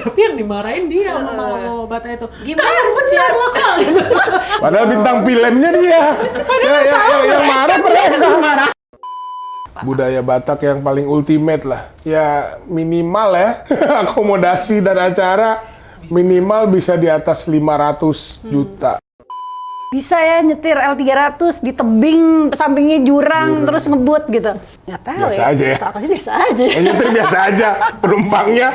Tapi yang dimarahin dia sama Bata itu. Gimana benar lokal gitu. Padahal bintang filmnya dia. Yang marah mereka. Budaya Batak yang paling ultimate lah. Ya minimal ya akomodasi dan acara minimal bisa di atas 500 juta. Bisa ya nyetir L300 di tebing sampingnya jurang terus ngebut gitu. Nggak tahu Biasa ya. aja ya. Kalau aku sih biasa aja. Nyetir biasa aja, penumpangnya.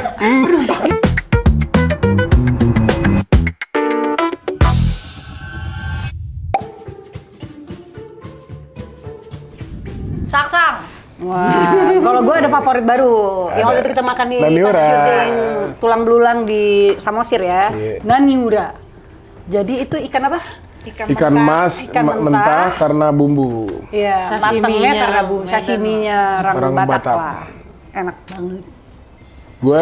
Saksang. Wah, kalau gue ada favorit baru. Yang waktu itu kita makan di Naniura. pas syuting tulang belulang di Samosir ya. Iya. Naniura. Jadi itu ikan apa? Ikan mas Ikan mentah karena bumbu. Iya, Sashiminya matangnya karena Medan. sashiminya Orang orang Batak Batak. lah. Enak banget. Gue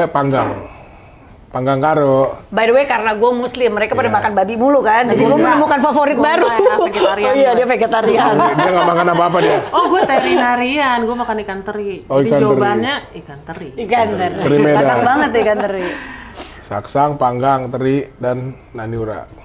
panggang karo. By the way, karena gue muslim, mereka pada Iya. makan babi mulu kan. Jadi gue menemukan favorit Gua baru. enggak ya, vegetarian Oh iya, gue. dia vegetarian. Dia nggak makan apa-apa dia. Oh, gue terinarian, gue makan ikan teri. Oh, Jadi ikan teri. jawabannya ikan teri. Ikan teri. Teri Medan. Enak banget ikan teri. Saksang, panggang, teri, dan naniura.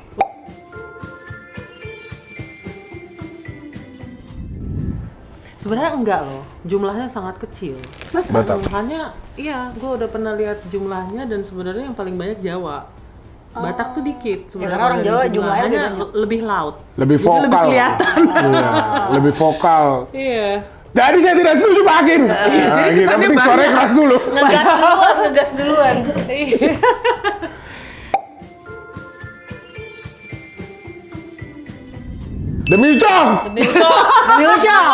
Sebenarnya enggak loh, jumlahnya sangat kecil. Batak. Jumlahnya, iya, gue udah pernah lihat jumlahnya dan sebenarnya yang paling banyak Jawa. Batak tuh dikit sebenarnya. karena orang dari Jawa jumlahnya hanya lebih lebih laut. Lebih Jadi vokal. lebih kelihatan. Iya, lebih vokal. Iya. Jadi saya tidak setuju Pak Hakim. jadi Nah, gitu. kesannya Yang penting suaranya banyak. keras dulu. Ngegas duluan. Demi Ucok! Demi Ucok.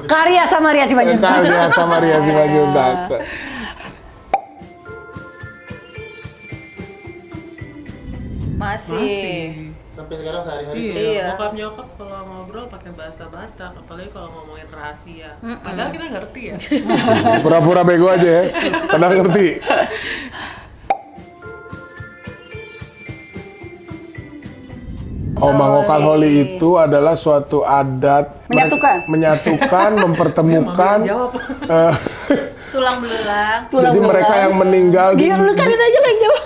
Karya sama Ria Simanjuntak. Kalian sama Ria Simanjuntak. Masih. Sampai sekarang sehari-hari. Iya. Iya. Bokap nyokap kalau ngobrol pakai bahasa Batak, apalagi kalau ngomongin rahasia. Padahal kita ngerti ya. Pura-pura bego aja ya. Kadang ngerti. Omang-okal Holi itu adalah suatu adat Menyatukan. mempertemukan. Jawab. eh, Tulang belulang. jadi mereka yang meninggal Dia lu kalian aja lah yang jawab.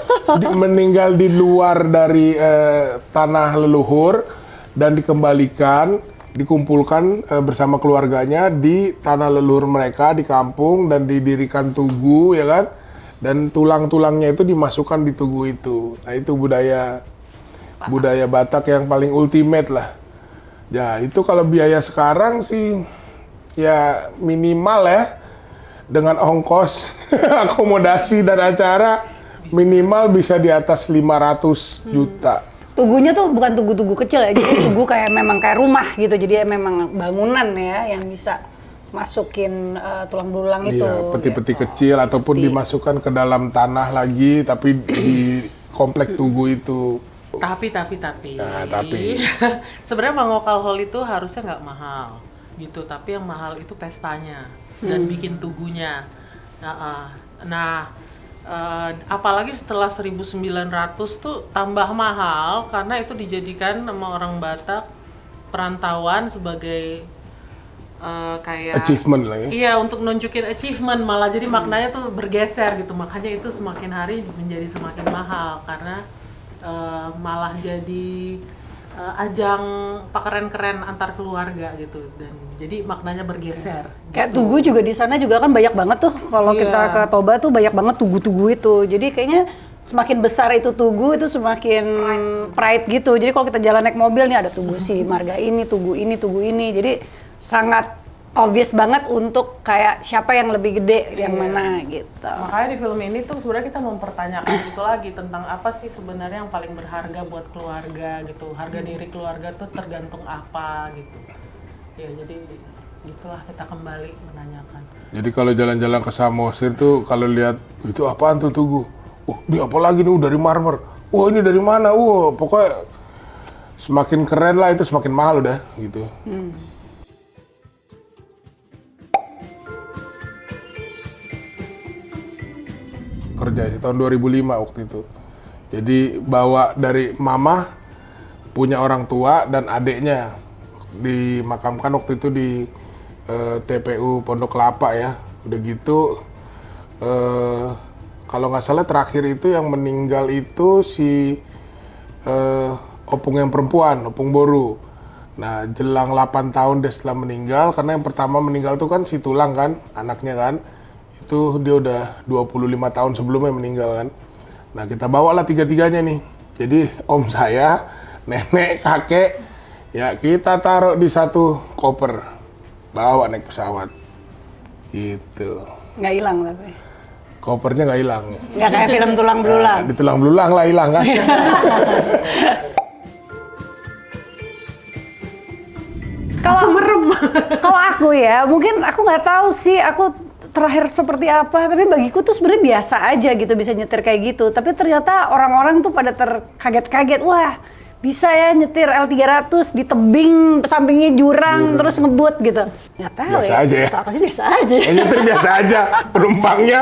meninggal di luar dari tanah leluhur dan dikembalikan, dikumpulkan bersama keluarganya di tanah leluhur mereka di kampung dan didirikan tugu ya kan, dan tulang-tulangnya itu dimasukkan di tugu itu. Nah itu budaya Batak yang paling ultimate lah. Ya itu kalau biaya sekarang sih ya minimal ya, dengan ongkos akomodasi dan acara minimal bisa di atas 500 juta. Tugunya tuh bukan tugu-tugu kecil ya, jadi tugu kayak memang kayak rumah gitu. Jadi memang bangunan ya yang bisa masukin tulang belulang itu. Iya, peti-peti gitu. kecil ataupun dimasukkan ke dalam tanah lagi tapi di komplek tugu itu. Tapi. Nah, tapi. Sebenarnya mangokal hall itu harusnya nggak mahal gitu, tapi yang mahal itu pestanya dan bikin tugunya. Apalagi setelah 1900 tuh tambah mahal karena itu dijadikan sama orang Batak perantauan sebagai kayak Achievement lah ya. Iya, untuk nunjukin achievement, malah jadi maknanya tuh bergeser gitu. Makanya itu semakin hari menjadi semakin mahal karena malah jadi ajang pakeren-keren antar keluarga gitu, dan jadi maknanya bergeser. Kayak gitu. tugu juga di sana juga kan banyak banget tuh. Kalau Iya. kita ke Toba tuh banyak banget tugu-tugu itu. Jadi kayaknya semakin besar itu tugu itu semakin pride gitu. Jadi kalau kita jalan naik mobil nih ada tugu si marga ini, tugu ini, tugu ini. Jadi sangat obvious banget untuk kayak siapa yang lebih gede yang mana gitu. Makanya di film ini tuh sebenarnya kita mempertanyakan itu lagi tentang apa sih sebenarnya yang paling berharga buat keluarga gitu. Harga diri keluarga tuh tergantung apa gitu. Ya jadi gitulah kita kembali menanyakan. Jadi kalau jalan-jalan ke Samosir tuh kalau lihat itu apaan tuh tugu? Ini apa lagi nih dari marmer. Ini dari mana? Pokoknya semakin keren lah itu semakin mahal udah gitu. Kerja di tahun 2005 waktu itu. Jadi bawa dari mama, punya orang tua dan adiknya dimakamkan waktu itu di TPU Pondok Kelapa ya. Udah gitu Kalau nggak salah terakhir itu yang meninggal itu si opung yang perempuan, opung Boru. Nah, jelang 8 tahun dia setelah meninggal, karena yang pertama meninggal tuh kan si Tulang kan, anaknya kan. Itu dia udah 25 tahun sebelumnya meninggal kan. Nah, kita bawalah tiga-tiganya nih. Jadi om saya, nenek, kakek, ya kita taruh di satu koper. Bawa naik pesawat. Gitu. Nggak hilang tapi. Kopernya nggak hilang. Nggak kayak film tulang belulang. Di tulang belulang lah hilang kan. Kalau aku ya, mungkin aku nggak tahu sih aku terakhir seperti apa, tapi bagiku tuh sebenarnya biasa aja gitu bisa nyetir kayak gitu. Tapi ternyata orang-orang tuh pada terkaget-kaget, wah bisa ya nyetir L300 di tebing, sampingnya jurang, terus ngebut gitu. Nggak tahu Biasa ya. aja ya. Kalau aku sih biasa aja. Nyetir biasa aja, penumpangnya.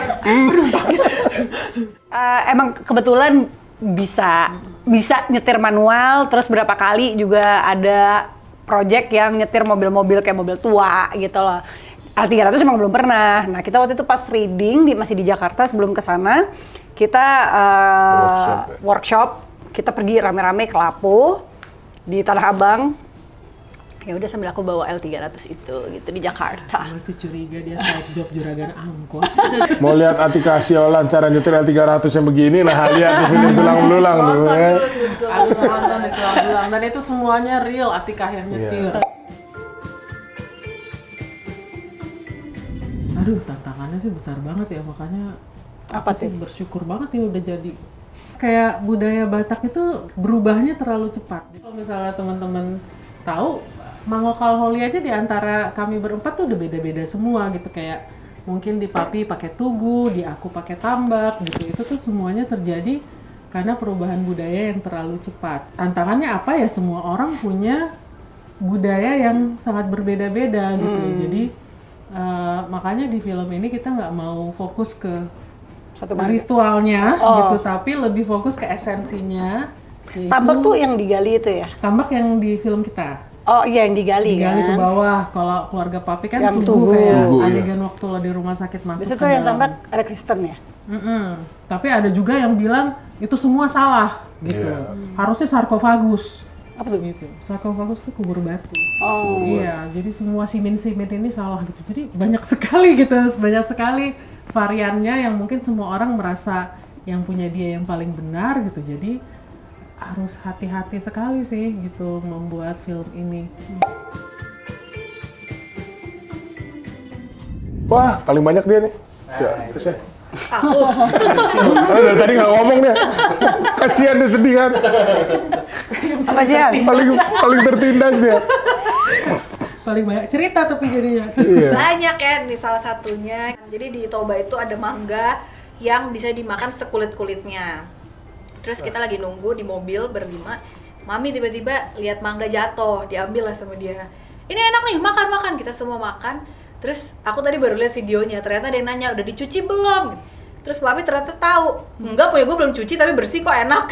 Emang kebetulan bisa nyetir manual, terus berapa kali juga ada project yang nyetir mobil-mobil kayak mobil tua gitu loh. L300 emang belum pernah. Nah, kita waktu itu pas reading masih di Jakarta sebelum ke sana, kita workshop. Kita pergi rame-rame ke Lapo di Tanah Abang. Ya udah sambil aku bawa L300 itu gitu di Jakarta. Masih curiga dia side job juragan angkot. Mau lihat Atika Siolan cara nyetir L300 yang begini, nah lihat di film tulang belulang tuh ya. Aku nonton di tulang belulang dan itu semuanya real Atikah yang nyetir. Aduh, tantangannya sih besar banget ya, makanya Apa aku sih sih? bersyukur banget ya udah jadi. Kayak budaya Batak itu berubahnya terlalu cepat. Kalau misalnya teman-teman tahu, Mangokal Holi aja di antara kami berempat tuh udah beda-beda semua gitu. Kayak mungkin di Papi pakai tugu, di aku pakai tambak gitu. Itu tuh semuanya terjadi karena perubahan budaya yang terlalu cepat. Tantangannya apa ya, semua orang punya budaya yang sangat berbeda-beda gitu. Jadi makanya di film ini kita nggak mau fokus ke Satu marga. ritualnya Oh. gitu, tapi lebih fokus ke esensinya. yaitu Tambak tuh yang digali itu ya? tambak yang di film kita. Oh iya yang digali Digali ke kan? bawah. Kalau keluarga Papi kan Yang tugu tugu. kayak Tugu, ya. adegan waktu lo di rumah sakit masuk Biasanya ke tuh yang dalam. tambak ada Kristen ya? Tapi ada juga yang bilang itu semua salah gitu. Iya. Harusnya sarkofagus. Apa tuh? Gitu. Sarkofagus tuh kubur batu. Oh. Iya, jadi semua simin-simin ini salah gitu. Jadi banyak sekali gitu, banyak sekali variannya yang mungkin semua orang merasa yang punya dia yang paling benar gitu. Jadi harus hati-hati sekali sih gitu membuat film ini. Wah, paling banyak dia nih. Ya, terus ya. Aku. Dari tadi nggak ngomong dia. Kasihan dia sedih kan. Apa sih Han? Paling tertindas dia. Paling banyak cerita tapi jadinya. Iya. Banyak ya, nih salah satunya. Jadi di Toba itu ada mangga yang bisa dimakan sekulit-kulitnya. Terus kita lagi nunggu di mobil berlima, Mami tiba-tiba lihat mangga jatuh, diambil lah sama dia. Ini enak nih, makan-makan. Kita semua makan. Terus aku tadi baru lihat videonya, ternyata ada yang nanya, udah dicuci belum? Terus Papi ternyata tahu, enggak punya gue belum cuci tapi bersih kok, enak.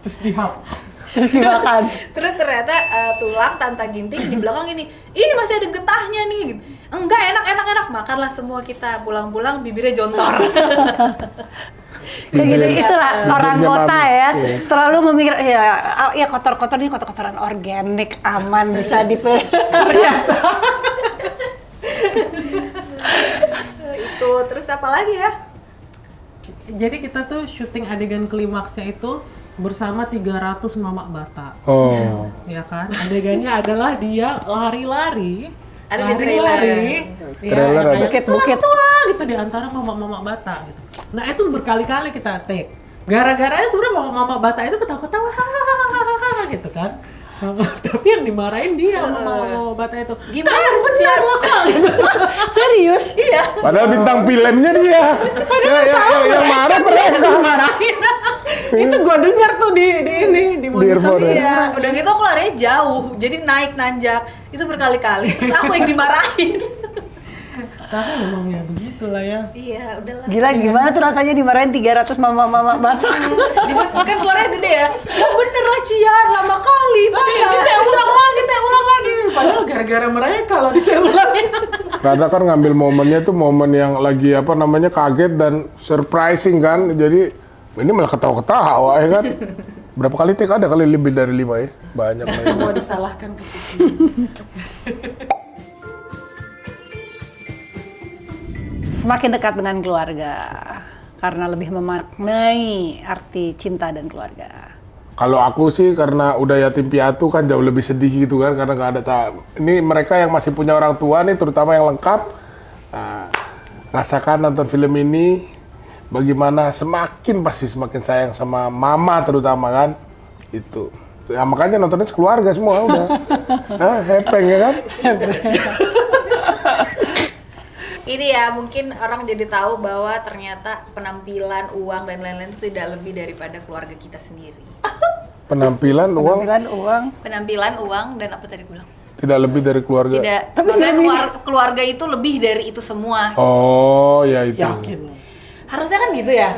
Terus dihap. Terus dimakan. Terus ternyata tulang Tanta Ginting di belakang ini masih ada getahnya nih. Enggak, enak, makanlah semua kita. Pulang-pulang bibirnya jontor. Kayak gitu, itulah orang Bibirnya kota mami. ya, Iya. terlalu memikir ya kotor-kotor ini kotor-kotoran organik, aman, bisa dipelihara. Itu, terus apa lagi ya? Jadi kita tuh syuting adegan klimaksnya itu bersama 300 mamak Batak. Oh. Ya kan? Adegannya adalah dia lari-lari. Ada di lari-lari. Trailer ada. Bukit-bukit. Tua gitu di antara mama-mama Batak gitu. Nah, itu berkali-kali kita take. Gara-garanya sebenarnya mama-mama Batak itu ketawa-ketawa hahaha gitu kan. Tapi yang dimarahin dia mama-mama Batak itu. Gimana "Kan benar lokal gitu. Serius? Iya. Padahal bintang filmnya dia. Yang marah mereka. Marahin. Itu gua dengar tuh di monitor. earphone ya? Iya, udah gitu aku larinya jauh, jadi naik nanjak. Itu berkali-kali, terus aku yang dimarahin. Tapi memang ya begitulah ya. Iya, udahlah. Gila, gimana tuh rasanya dimarahin 300 mama-mama Batak? Kan suaranya gede ya. Ya bener lah Cian, lama kali. Kita ulang lagi. Padahal gara-gara mereka kalau ditembaknya. Karena kan ngambil momennya tuh momen yang lagi apa namanya kaget dan surprising kan. Jadi ini malah ketawa-ketawa ya kan. Berapa kali take ada kali lebih dari 5 ya? Banyak. Semua disalahkan ke Kiki. Semakin dekat dengan keluarga karena lebih memaknai arti cinta dan keluarga. Kalau aku sih karena udah yatim piatu kan jauh lebih sedih gitu kan karena nggak ada ini mereka yang masih punya orang tua nih terutama yang lengkap. Nah, rasakan nonton film ini bagaimana pasti semakin sayang sama mama terutama kan itu. Ya, makanya nontonnya sekeluarga semua udah. Hepeng ya kan? Ini ya mungkin orang jadi tahu bahwa ternyata penampilan, uang dan lain-lain itu tidak lebih daripada keluarga kita sendiri. Penampilan, uang Penampilan, uang dan apa tadi gue bilang? tidak lebih dari keluarga. Tidak. Tapi Maksudnya jadi- keluarga itu lebih dari itu semua. Oh, ya itu. Yakin. Harusnya kan gitu ya.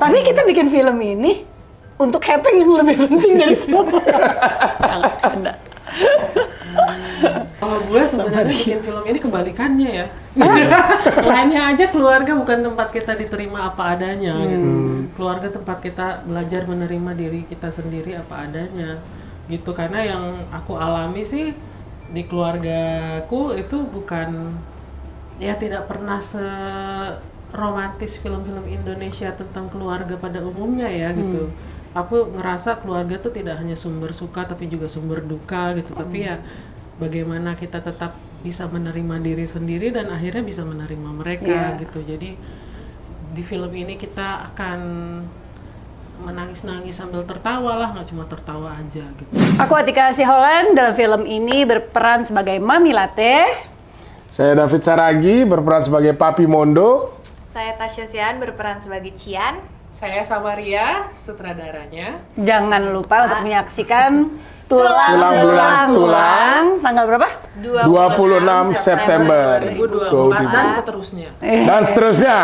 Tapi kita bikin film ini untuk Hepeng yang lebih penting dari semua. Jangan ada. Kalau gue sebenarnya bikin film ini kebalikannya ya. Lainnya aja keluarga bukan tempat kita diterima apa adanya gitu. Keluarga tempat kita belajar menerima diri kita sendiri apa adanya gitu. Karena yang aku alami sih di keluargaku itu bukan ya tidak pernah seromantis film-film Indonesia tentang keluarga pada umumnya ya gitu. Aku ngerasa keluarga tuh tidak hanya sumber suka tapi juga sumber duka gitu. Tapi ya bagaimana kita tetap bisa menerima diri sendiri dan akhirnya bisa menerima mereka gitu. Jadi di film ini kita akan menangis-nangis sambil tertawa lah, nggak cuma tertawa aja gitu. Aku Atika Siholan dalam film ini berperan sebagai Mami Latte. Saya David Saragi berperan sebagai Papi Mondo. Saya Tasya Sian berperan sebagai Cian. Saya Samaria, sutradaranya. Jangan lupa untuk menyaksikan Tulang Belulang Tulang. Tanggal berapa? 26 September 2024 dan seterusnya. dan seterusnya.